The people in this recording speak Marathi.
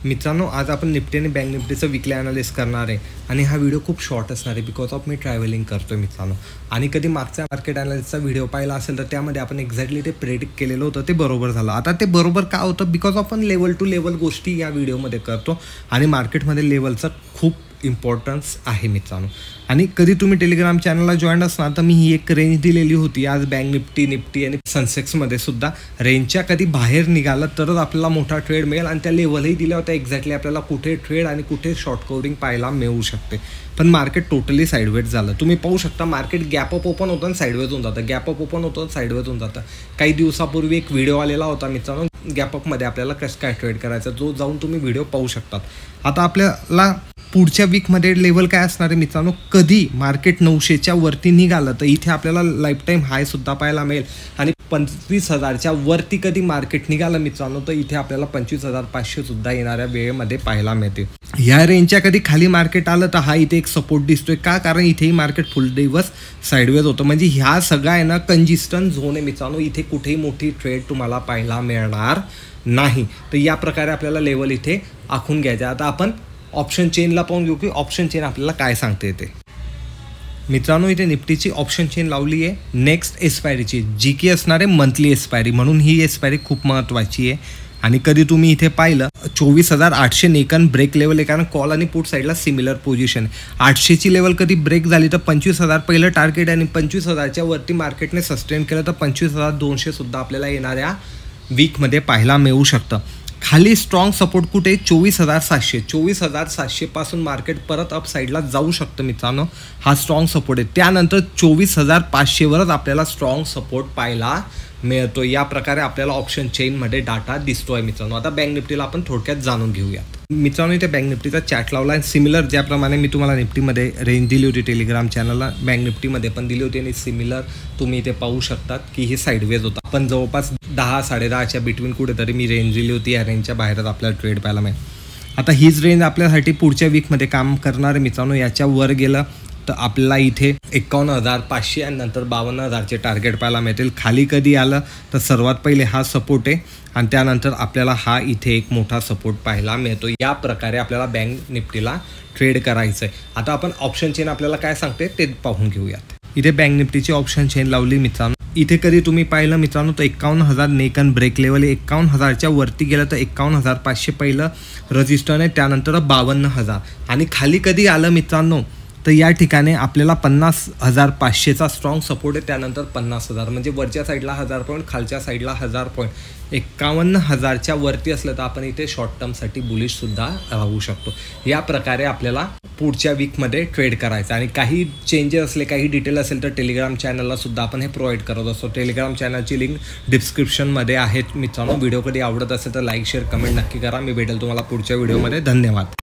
मित्रांनो, आज आपण निफ्टी आणि बँक निफ्टीचं वीकली ॲनालिसिस करणार आहे आणि हा व्हिडिओ खूप शॉर्ट असणार आहे बिकॉज ऑफ मी ट्रॅव्हलिंग करतोय मित्रांनो. आणि कधी मागचा मार्केट ॲनालिसिसचा व्हिडिओ पाहिला असेल तर त्यामध्ये आपण एक्झॅक्टली ते प्रेडिक्ट केलेलं होतं, ते बरोबर झालं. आता ते बरोबर का होतं? बिकॉज आपण लेवल टू लेवल गोष्टी या व्हिडिओमध्ये करतो आणि मार्केटमध्ये लेवलचं खूप इम्पॉर्टन्स आहे मित्रांनो. आणि कधी तुम्ही टेलिग्राम चॅनलला जॉईन असणार तर मी ही एक रेंज दिलेली होती. आज बँक निफ्टी आणि सेन्सेक्समध्ये सुद्धा रेंजच्या कधी बाहेर निघालं तरच आपल्याला मोठा ट्रेड मिळेल आणि त्या लेवलही दिल्या होत्या एक्झॅक्टली आपल्याला कुठे ट्रेड आणि कुठे शॉर्ट कवरिंग पाहायला मिळू शकते. पण मार्केट टोटली साईडवेज झालं. तुम्ही पाहू शकता मार्केट गॅप अप ओपन होतं आणि साईडवेज होऊन जातं, गॅप अप ओपन होतं साईडवेज होऊन जातं. काही दिवसापूर्वी एक व्हिडिओ आलेला होता मित्रांनो, गॅप अपमध्ये आपल्याला कसं काय ट्रेड करायचं, जो जाऊन तुम्ही व्हिडिओ पाहू शकतात. आता आपल्याला पुढच्या वीकमध्ये लेवल काय असणार आहे मित्रांनो? कधी मार्केट 900च्या वरती निघालं तर इथे आपल्याला लाईफटाईम हाय सुद्धा पाहायला मिळेल आणि 25,000च्या वरती कधी मार्केट निघालं मित्रांनो तर इथे आपल्याला 25,500 सुद्धा येणाऱ्या वेळेमध्ये पाहायला मिळते. ह्या रेंजच्या कधी खाली मार्केट आलं तर हा इथे एक सपोर्ट दिसतोय का? कारण इथेही मार्केट फुल दिवस साईडवेज होतं. म्हणजे ह्या सगळा आहे ना कंजिस्टंट झोन आहे मित्रांनो. इथे कुठेही मोठी ट्रेड तुम्हाला पाहायला मिळणार नाही. तर या प्रकारे आपल्याला लेवल इथे आखून घ्यायचं. आता आपण ऑप्शन चेनला पाहून घेऊ की ऑप्शन चेन आपल्याला काय सांगते ते. मित्रांनो, इथे निफ्टीची ऑप्शन चेन लावली आहे नेक्स्ट एक्सपायरीची, जी की असणार आहे मंथली एक्सपायरी. म्हणून ही एक्सपायरी खूप महत्त्वाची आहे. आणि कधी तुम्ही इथे पाहिलं 24,800 नेकन ब्रेक लेवल आहे, कारण कॉल आणि पुट साईडला सिमिलर पोझिशन आहे. 800ची लेवल कधी ब्रेक झाली तर 25,000 पहिलं टार्गेट आणि 25,000च्या वरती मार्केटने सस्टेन केलं तर 25,200 सुद्धा आपल्याला येणाऱ्या वीकमध्ये पाहायला मिळू शकतं. खाली स्ट्रॉंग सपोर्ट कुठे? 24,700. 24,700 पासून मार्केट परत अप साईडला जाऊ शकतं मित्रांनो. हा स्ट्रॉंग सपोर्ट आहे. त्यानंतर 24,500 वरच आपल्याला स्ट्रॉंग सपोर्ट पाहायला मिळतो. या प्रकारे आपल्याला ऑप्शन चेनमध्ये डाटा दिसतोय मित्रांनो. आता बँक निफ्टीला आपण थोडक्यात जाणून घेऊयात. मित्रांनो, इथे बँक निफ्टीचा चॅट लावला आणि सिमिलर ज्याप्रमाणे मी तुम्हाला निफ्टीमध्ये रेंज दिली होती टेलिग्राम चॅनलला, बँक निफ्टीमध्ये पण दिली होती आणि सिमिलर तुम्ही इथे पाहू शकतात की हे साईडवेज होता. पण जवळपास 10-10:30च्या बिटवीन कुठेतरी मी रेंज दिली होती. या रेंजच्या बाहेरच आपल्याला ट्रेड पाहायला मिळेल. आता हीच रेंज आपल्यासाठी पुढच्या वीकमध्ये काम करणार आहे मित्रांनो. याच्या वर गेलं तर आपल्याला इथे 51,500 आणि नंतर 52,000चे टार्गेट पाहायला मिळतील. खाली कधी आलं तर सर्वात पहिले हा सपोर्ट आहे आणि त्यानंतर आपल्याला हा इथे एक मोठा सपोर्ट पाहायला मिळतो. या प्रकारे आपल्याला बँक निफ्टीला ट्रेड करायचं आहे. आता आपण ऑप्शन चेन आपल्याला काय सांगते ते पाहून घेऊयात. इथे बँक निफ्टीची ऑप्शन चेन लावली मित्रांनो. इथे कधी तुम्ही पाहिलं मित्रांनो तर 51,000 नेकन ब्रेक लेवल आहे. 51,000च्या वरती गेलं तर 51,500 पहिलं रजिस्टर आहे, त्यानंतर 52,000 आणि खाली कधी आलं मित्रांनो तर या ठिकाणी आपल्याला 50,500चा स्ट्रॉंग सपोर्ट आहे. त्यानंतर 50,000 म्हणजे वरच्या साईडला 1000 पॉईंट, खालच्या साईडला 1000 पॉईंट. 51,000च्या वरती असलं तर आपण इथे शॉर्ट टर्मसाठी बुलिशसुद्धा राहू शकतो. या प्रकारे आपल्याला पुढच्या वीकमध्ये ट्रेड करायचं. आणि काही चेंजेस असले, काही डिटेल असेल तर टेलिग्राम चॅनलला सुद्धा आपण हे प्रोव्हाइड करत असतो. टेलिग्राम चॅनलची लिंक डिस्क्रिप्शनमध्ये आहे मित्रांनो. व्हिडिओ कधी आवडत असेल तर लाईक शेअर कमेंट नक्की करा. मी भेटेल तुम्हाला पुढच्या व्हिडिओमध्ये. धन्यवाद.